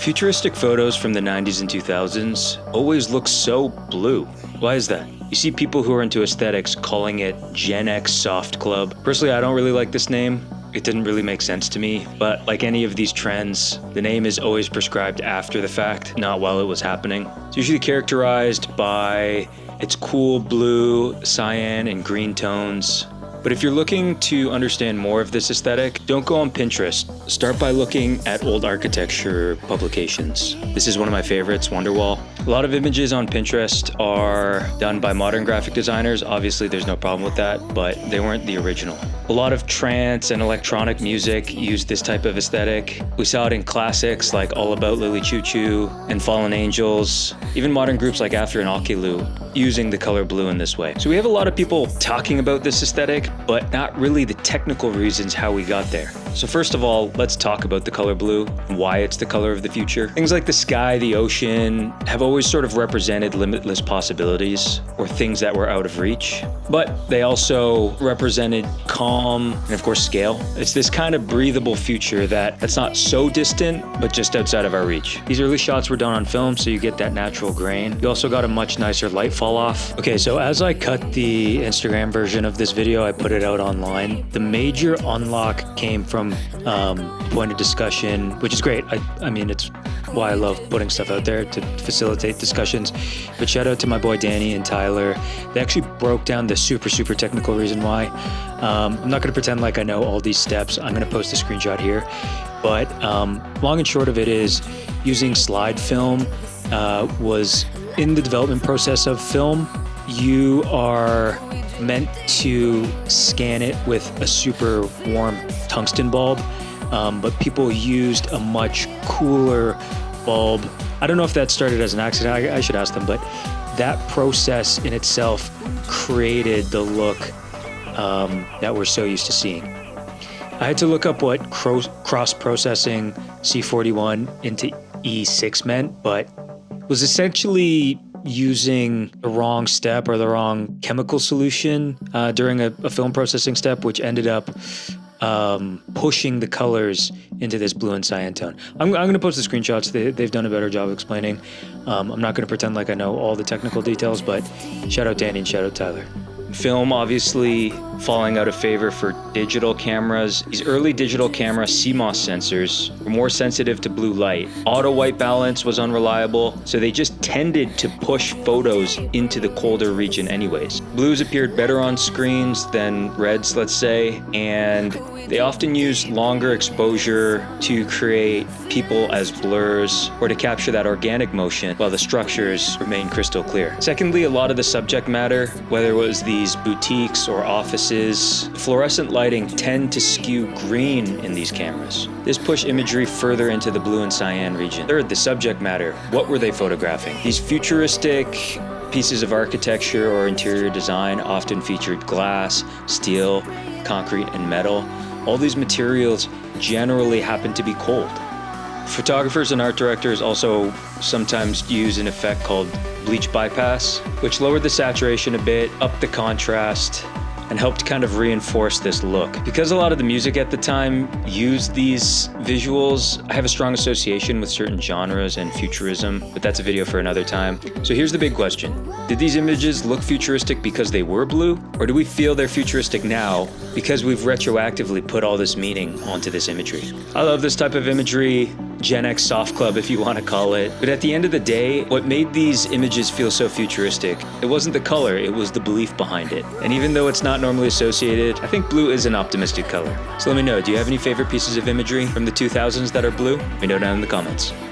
Futuristic photos from the 90s and 2000s always look so blue. Why is that? You see people who are into aesthetics calling it Gen X Soft Club. Personally, I don't really like this name. It didn't really make sense to me, but like any of these trends, the name is always prescribed after the fact, not while it was happening. It's usually characterized by its cool blue, cyan, and green tones. But if you're looking to understand more of this aesthetic, don't go on Pinterest. Start by looking at old architecture publications. This is one of my favorites, Wonderwall. A lot of images on Pinterest are done by modern graphic designers. Obviously, there's no problem with that, but they weren't the original. A lot of trance and electronic music used this type of aesthetic. We saw it in classics like All About Lily Choo Choo and Fallen Angels, even modern groups like After and Okilu using the color blue in this way. So we have a lot of people talking about this aesthetic, but not really the technical reasons how we got there. So first of all, let's talk about the color blue and why it's the color of the future. Things like the sky, the ocean have always sort of represented limitless possibilities or things that were out of reach, but they also represented calm and of course scale. It's this kind of breathable future that's not so distant, but just outside of our reach. These early shots were done on film, so you get that natural grain. You also got a much nicer light fall off. Okay, so as I cut the Instagram version of this video, I put it out online. The major unlock came from point of discussion, which is great. I mean, it's why I love putting stuff out there to facilitate discussions. But shout out to my boy Danny and Tyler. They actually broke down the super technical reason why. I'm not going to pretend like I know all these steps. I'm going to post a screenshot here. But long and short of it is using slide film was in the development process of film. You are meant to scan it with a super warm tungsten bulb, but people used a much cooler bulb. I don't know if that started as an accident. I should ask them, but that process in itself created the look that we're so used to seeing. I had to look up what cross-processing C41 into E6 meant, but it was essentially using the wrong step or the wrong chemical solution during a film processing step, which ended up pushing the colors into this blue and cyan tone. I'm going to post the screenshots. They've done a better job explaining. I'm not going to pretend like I know all the technical details, but shout out Danny and shout out Tyler. Film obviously falling out of favor for digital cameras. These early digital camera CMOS sensors were more sensitive to blue light. Auto white balance was unreliable, so they just tended to push photos into the colder region anyways. Blues appeared better on screens than reds, let's say, and they often used longer exposure to create people as blurs or to capture that organic motion while the structures remain crystal clear. Secondly, a lot of the subject matter, whether it was these boutiques or offices, fluorescent lighting tend to skew green in these cameras. This pushed imagery further into the blue and cyan region. Third, the subject matter. What were they photographing? These futuristic pieces of architecture or interior design often featured glass, steel, concrete, and metal. All these materials generally happen to be cold. Photographers and art directors also sometimes use an effect called bleach bypass, which lowered the saturation a bit, upped the contrast, and helped kind of reinforce this look. Because a lot of the music at the time used these visuals, I have a strong association with certain genres and futurism, but that's a video for another time. So here's the big question. Did these images look futuristic because they were blue? Or do we feel they're futuristic now because we've retroactively put all this meaning onto this imagery? I love this type of imagery, Gen X soft club if you want to call it. But at the end of the day, what made these images feel so futuristic, it wasn't the color, it was the belief behind it. And even though it's not normally associated, I think blue is an optimistic color. So let me know, do you have any favorite pieces of imagery from the 2000s that are blue? Let me know down in the comments.